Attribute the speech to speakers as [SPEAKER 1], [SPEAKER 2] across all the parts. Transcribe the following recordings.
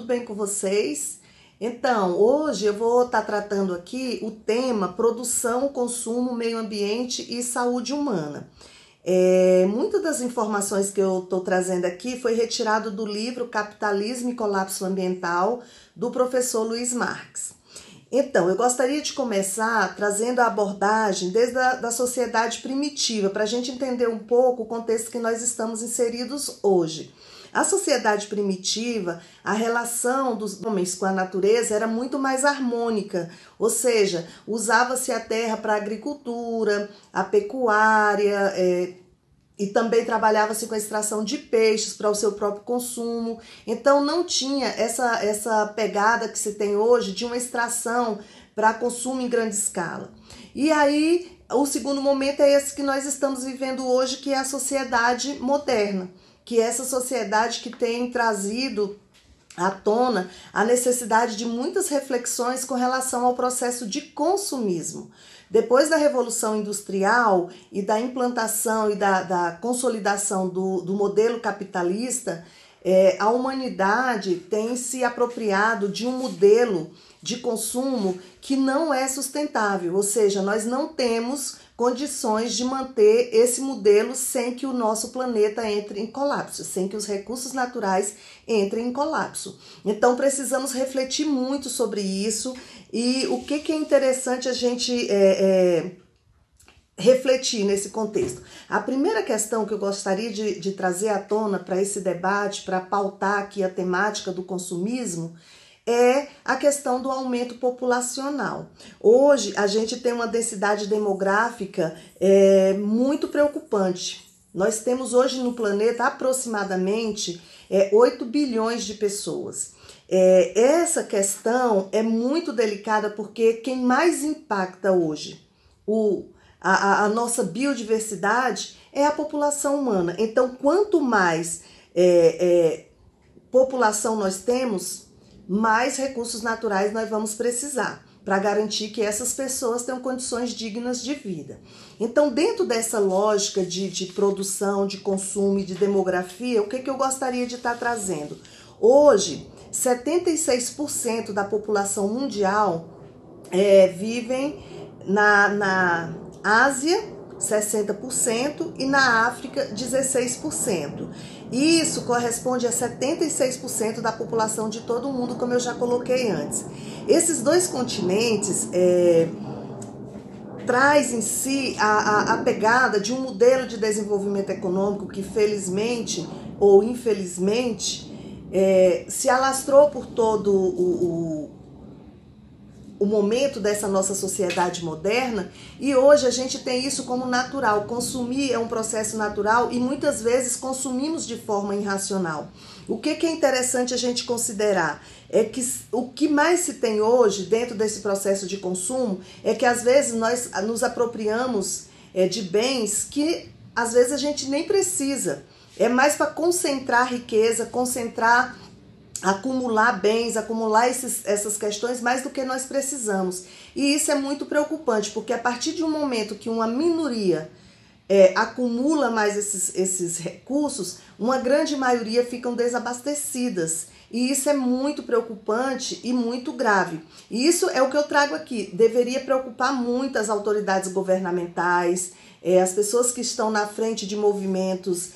[SPEAKER 1] bem com vocês? Então, hoje eu vou estar tratando aqui o tema produção, consumo, meio ambiente e saúde humana. Muitas das informações que eu estou trazendo aqui foi retirado do livro Capitalismo e Colapso Ambiental, do professor Luiz Marx. Então, eu gostaria de começar trazendo a abordagem desde a sociedade primitiva, para a gente entender um pouco o contexto que nós estamos inseridos hoje. A sociedade primitiva, a relação dos homens com a natureza era muito mais harmônica, ou seja, usava-se a terra para a agricultura, a pecuária, e também trabalhava-se com a extração de peixes para o seu próprio consumo. Então não tinha essa pegada que se tem hoje de uma extração para consumo em grande escala. E aí o segundo momento é esse que nós estamos vivendo hoje, que é a sociedade moderna, que é essa sociedade que tem trazido à tona a necessidade de muitas reflexões com relação ao processo de consumismo. Depois da Revolução Industrial e da implantação e da consolidação do modelo capitalista, a humanidade tem se apropriado de um modelo de consumo que não é sustentável, ou seja, nós não temos condições de manter esse modelo sem que o nosso planeta entre em colapso, sem que os recursos naturais entrem em colapso. Então precisamos refletir muito sobre isso e o que é interessante a gente refletir nesse contexto. A primeira questão que eu gostaria de trazer à tona para esse debate, para pautar aqui a temática do consumismo, é a questão do aumento populacional. Hoje a gente tem uma densidade demográfica muito preocupante. Nós temos hoje no planeta aproximadamente 8 bilhões de pessoas. Essa questão é muito delicada porque quem mais impacta hoje a nossa biodiversidade é a população humana. Então, quanto mais população nós temos, mais recursos naturais nós vamos precisar para garantir que essas pessoas tenham condições dignas de vida. Então, dentro dessa lógica de produção, de consumo e de demografia, o que eu gostaria de estar trazendo? Hoje, 76% da população mundial vivem na Ásia, 60%, e na África, 16%. Isso corresponde a 76% da população de todo o mundo, como eu já coloquei antes. Esses dois continentes traz em si a pegada de um modelo de desenvolvimento econômico que, felizmente ou infelizmente, se alastrou por todo o momento dessa nossa sociedade moderna, e hoje a gente tem isso como natural. Consumir é um processo natural e muitas vezes consumimos de forma irracional. O que é interessante a gente considerar é que o que mais se tem hoje dentro desse processo de consumo é que às vezes nós nos apropriamos de bens que às vezes a gente nem precisa. É mais para concentrar riqueza, acumular bens, acumular essas questões mais do que nós precisamos. E isso é muito preocupante, porque a partir de um momento que uma minoria acumula mais esses recursos, uma grande maioria ficam desabastecidas. E isso é muito preocupante e muito grave. E isso é o que eu trago aqui. Deveria preocupar muito as autoridades governamentais, as pessoas que estão na frente de movimentos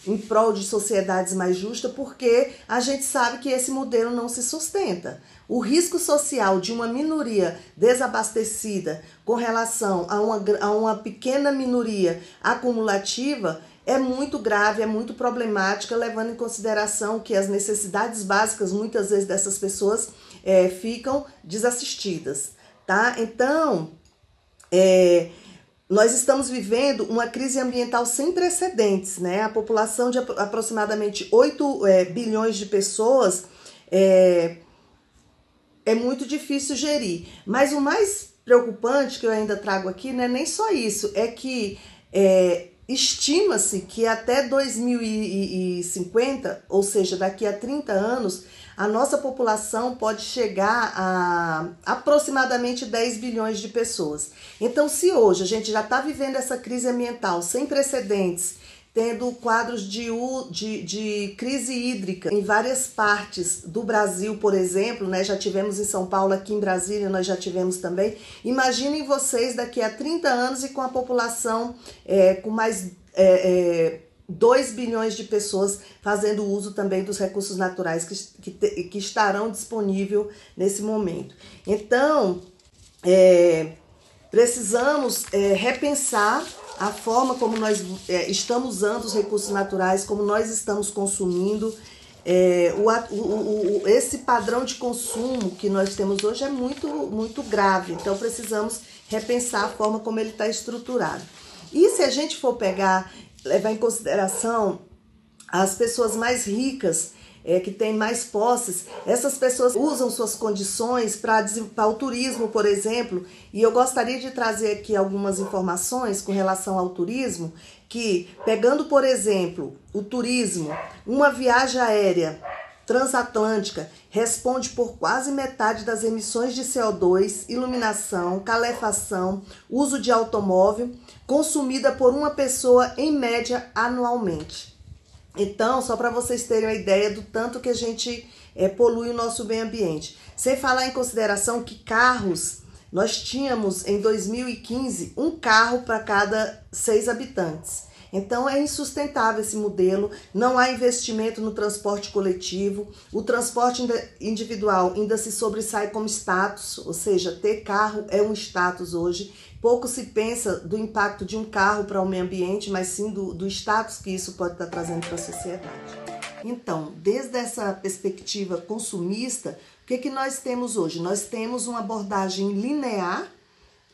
[SPEAKER 1] em prol de sociedades mais justas, porque a gente sabe que esse modelo não se sustenta. O risco social de uma minoria desabastecida com relação a uma pequena minoria acumulativa é muito grave, é muito problemática, levando em consideração que as necessidades básicas, muitas vezes, dessas pessoas ficam desassistidas, tá? Então, nós estamos vivendo uma crise ambiental sem precedentes, né? A população de aproximadamente 8 bilhões de pessoas é muito difícil gerir. Mas o mais preocupante que eu ainda trago aqui não é nem só isso, é que estima-se que até 2050, ou seja, daqui a 30 anos, a nossa população pode chegar a aproximadamente 10 bilhões de pessoas. Então, se hoje a gente já está vivendo essa crise ambiental sem precedentes, tendo quadros de crise hídrica em várias partes do Brasil, por exemplo, né? Já tivemos em São Paulo, aqui em Brasília nós já tivemos também. Imaginem vocês daqui a 30 anos e com a população com mais 2 bilhões de pessoas fazendo uso também dos recursos naturais que estarão disponíveis nesse momento. Então, precisamos repensar a forma como nós estamos usando os recursos naturais, como nós estamos consumindo. Esse padrão de consumo que nós temos hoje é muito grave, então precisamos repensar a forma como ele está estruturado. E se a gente for levar em consideração as pessoas mais ricas, que têm mais posses, essas pessoas usam suas condições para o turismo, por exemplo, e eu gostaria de trazer aqui algumas informações com relação ao turismo, que pegando, por exemplo, o turismo, uma viagem aérea transatlântica responde por quase metade das emissões de CO2, iluminação, calefação, uso de automóvel, consumida por uma pessoa em média anualmente. Então, só para vocês terem uma ideia do tanto que a gente polui o nosso meio ambiente. Sem falar em consideração que carros, nós tínhamos em 2015 um carro para cada 6 habitantes. Então é insustentável esse modelo, não há investimento no transporte coletivo, o transporte individual ainda se sobressai como status, ou seja, ter carro é um status hoje. Pouco se pensa do impacto de um carro para o meio ambiente, mas sim do status que isso pode estar trazendo para a sociedade. Então, desde essa perspectiva consumista, o que nós temos hoje? Nós temos uma abordagem linear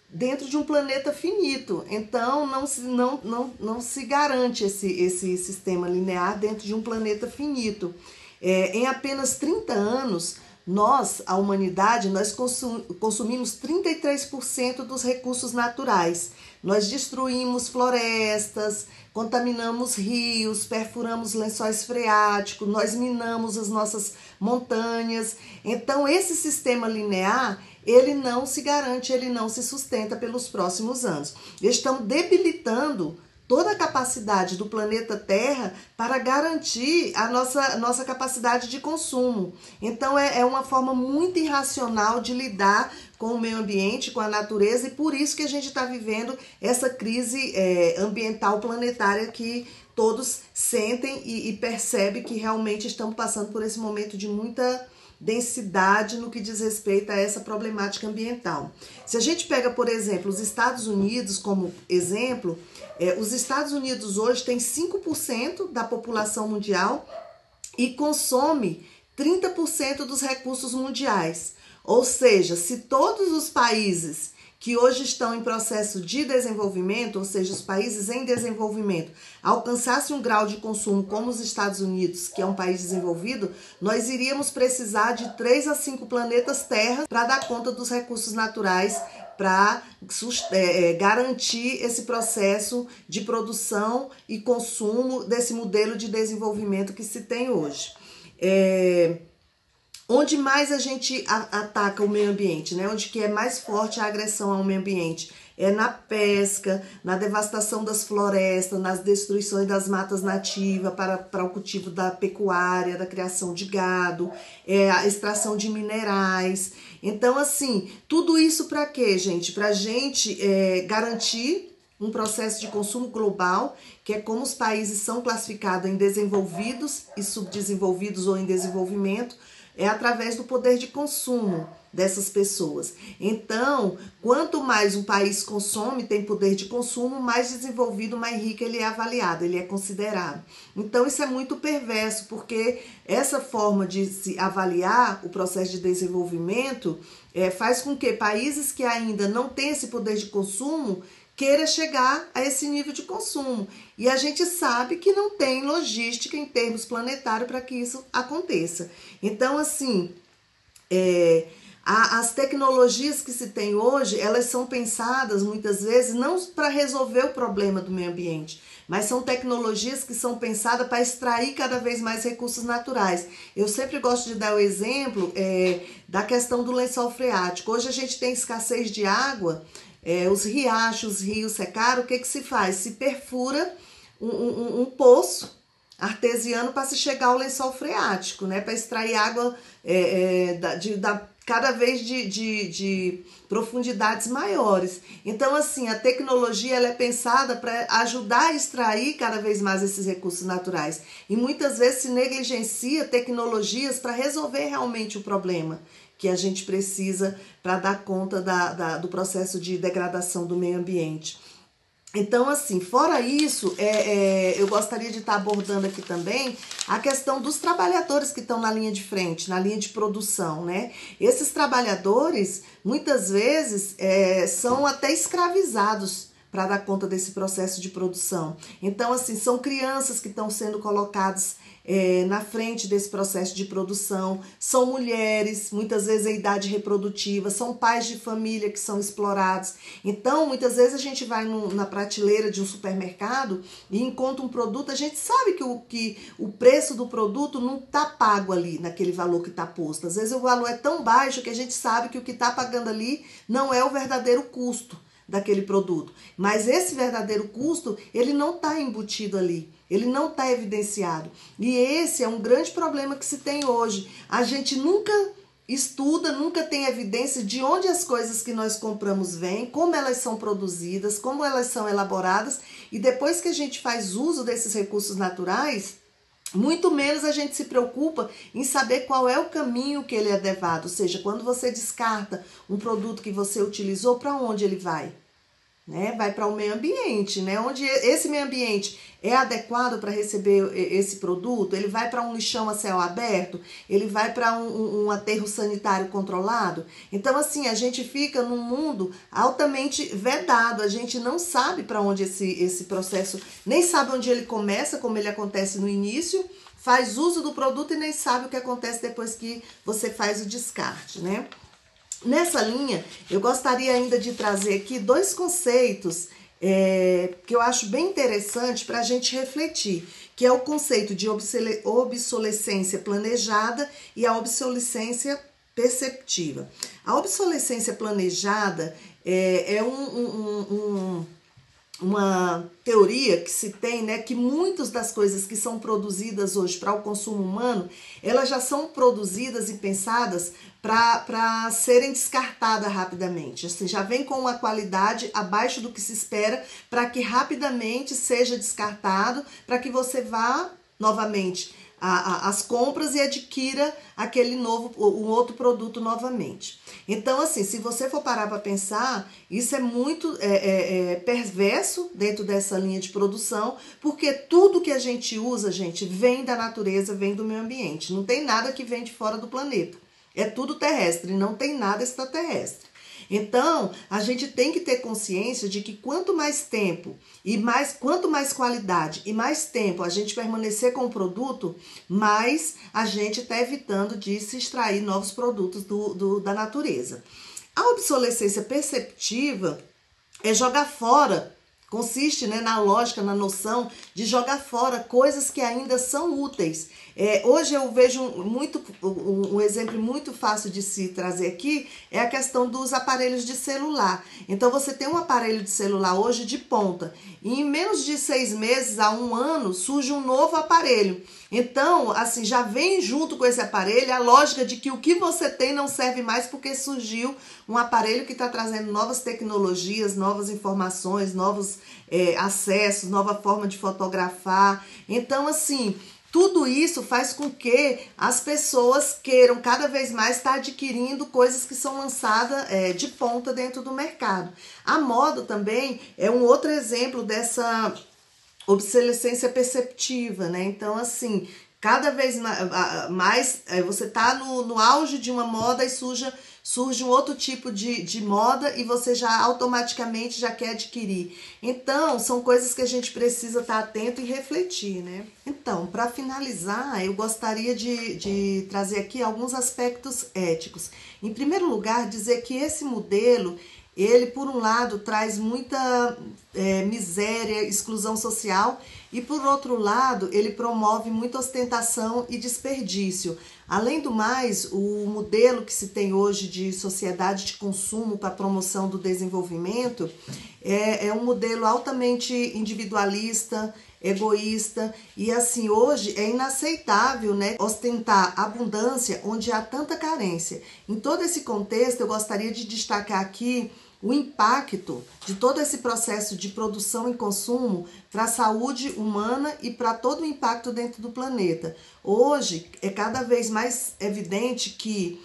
[SPEAKER 1] dentro de um planeta finito. Então, não se garante esse sistema linear dentro de um planeta finito. Em apenas 30 anos, nós, a humanidade, nós consumimos 33% dos recursos naturais. Nós destruímos florestas, contaminamos rios, perfuramos lençóis freáticos, nós minamos as nossas montanhas. Então, esse sistema linear, ele não se garante, ele não se sustenta pelos próximos anos. Estamos debilitando toda a capacidade do planeta Terra para garantir a nossa capacidade de consumo. Então é uma forma muito irracional de lidar com o meio ambiente, com a natureza, e por isso que a gente está vivendo essa crise ambiental planetária que todos sentem e percebem que realmente estamos passando por esse momento de muita densidade no que diz respeito a essa problemática ambiental. Se a gente pega, por exemplo, os Estados Unidos como exemplo, os Estados Unidos hoje têm 5% da população mundial e consome 30% dos recursos mundiais. Ou seja, se todos os países que hoje estão em processo de desenvolvimento, ou seja, os países em desenvolvimento, alcançassem um grau de consumo como os Estados Unidos, que é um país desenvolvido, nós iríamos precisar de 3 a 5 planetas Terra para dar conta dos recursos naturais, para garantir esse processo de produção e consumo desse modelo de desenvolvimento que se tem hoje. Onde mais a gente ataca o meio ambiente, né? Onde que é mais forte a agressão ao meio ambiente? É na pesca, na devastação das florestas, nas destruições das matas nativas para o cultivo da pecuária, da criação de gado, a extração de minerais. Então, assim, tudo isso para quê, gente? Para a gente garantir um processo de consumo global, que é como os países são classificados em desenvolvidos e subdesenvolvidos ou em desenvolvimento, através do poder de consumo dessas pessoas. Então, quanto mais um país consome, tem poder de consumo, mais desenvolvido, mais rico ele é avaliado, ele é considerado. Então, isso é muito perverso, porque essa forma de se avaliar o processo de desenvolvimento faz com que países que ainda não têm esse poder de consumo queira chegar a esse nível de consumo. E a gente sabe que não tem logística em termos planetários para que isso aconteça. Então, assim, as tecnologias que se tem hoje, elas são pensadas muitas vezes não para resolver o problema do meio ambiente, mas são tecnologias que são pensadas para extrair cada vez mais recursos naturais. Eu sempre gosto de dar o exemplo da questão do lençol freático. Hoje a gente tem escassez de água, os riachos, os rios secaram, o que se faz? Se perfura um poço artesiano para se chegar ao lençol freático, né? Para extrair água cada vez de profundidades maiores. Então, assim, a tecnologia ela é pensada para ajudar a extrair cada vez mais esses recursos naturais. E muitas vezes se negligencia tecnologias para resolver realmente o problema que a gente precisa para dar conta do processo de degradação do meio ambiente. Então, assim, fora isso, eu gostaria de estar abordando aqui também a questão dos trabalhadores que estão na linha de frente, na linha de produção, né? Esses trabalhadores, muitas vezes, são até escravizados para dar conta desse processo de produção. Então, assim, são crianças que estão sendo colocadas na frente desse processo de produção, são mulheres, muitas vezes em idade reprodutiva, são pais de família que são explorados. Então, muitas vezes a gente vai na prateleira de um supermercado e encontra um produto, a gente sabe que o preço do produto não está pago ali, naquele valor que está posto. Às vezes o valor é tão baixo que a gente sabe que o que está pagando ali não é o verdadeiro custo daquele produto. Mas esse verdadeiro custo, ele não está embutido ali. Ele não está evidenciado. E esse é um grande problema que se tem hoje. A gente nunca estuda, nunca tem evidência de onde as coisas que nós compramos vêm, como elas são produzidas, como elas são elaboradas. E depois que a gente faz uso desses recursos naturais, muito menos a gente se preocupa em saber qual é o caminho que ele é levado. Ou seja, quando você descarta um produto que você utilizou, para onde ele vai? Né? Vai para o meio ambiente, né? Onde esse meio ambiente é adequado para receber esse produto, ele vai para um lixão a céu aberto, ele vai para um aterro sanitário controlado. Então, assim, a gente fica num mundo altamente vedado, a gente não sabe para onde esse processo, nem sabe onde ele começa, como ele acontece no início, faz uso do produto e nem sabe o que acontece depois que você faz o descarte, né? Nessa linha, eu gostaria ainda de trazer aqui dois conceitos que eu acho bem interessante para a gente refletir, que é o conceito de obsolescência planejada e a obsolescência perceptiva. A obsolescência planejada é uma teoria que se tem, né, que muitas das coisas que são produzidas hoje para o consumo humano, elas já são produzidas e pensadas para serem descartadas rapidamente. Assim, já vem com uma qualidade abaixo do que se espera para que rapidamente seja descartado, para que você vá novamente às compras e adquira um outro produto novamente. Então, assim, se você for parar para pensar, isso é muito perverso dentro dessa linha de produção, porque tudo que a gente usa, gente, vem da natureza, vem do meio ambiente. Não tem nada que vem de fora do planeta. É tudo terrestre, não tem nada extraterrestre. Então, a gente tem que ter consciência de que quanto mais tempo quanto mais qualidade e mais tempo a gente permanecer com o produto, mais a gente está evitando de se extrair novos produtos da natureza. A obsolescência perceptiva é jogar fora, consiste, né, na lógica, na noção de jogar fora coisas que ainda são úteis. Hoje eu vejo um exemplo muito fácil de se trazer aqui, é a questão dos aparelhos de celular. Então você tem um aparelho de celular hoje de ponta, e em menos de 6 meses a 1 ano surge um novo aparelho. Então, assim, já vem junto com esse aparelho a lógica de que o que você tem não serve mais porque surgiu um aparelho que está trazendo novas tecnologias, novas informações, novos acessos, nova forma de fotografar. Então, assim, tudo isso faz com que as pessoas queiram cada vez mais estar adquirindo coisas que são lançadas de ponta dentro do mercado. A moda também é um outro exemplo dessa obsolescência perceptiva, né? Então, assim, cada vez mais você tá no auge de uma moda e surge um outro tipo de moda e você já automaticamente já quer adquirir. Então, são coisas que a gente precisa estar atento e refletir, né? Então, para finalizar, eu gostaria de trazer aqui alguns aspectos éticos. Em primeiro lugar, dizer que esse modelo, ele, por um lado, traz muita miséria, exclusão social, e por outro lado, ele promove muita ostentação e desperdício. Além do mais, o modelo que se tem hoje de sociedade de consumo para a promoção do desenvolvimento é um modelo altamente individualista, egoísta, e assim, hoje é inaceitável, né, ostentar abundância onde há tanta carência. Em todo esse contexto, eu gostaria de destacar aqui o impacto de todo esse processo de produção e consumo para a saúde humana e para todo o impacto dentro do planeta. Hoje é cada vez mais evidente que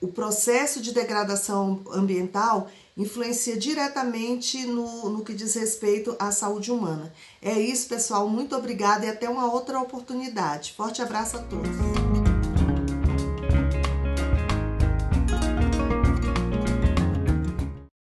[SPEAKER 1] o processo de degradação ambiental influencia diretamente no que diz respeito à saúde humana. É isso, pessoal. Muito obrigada e até uma outra oportunidade. Forte abraço a todos.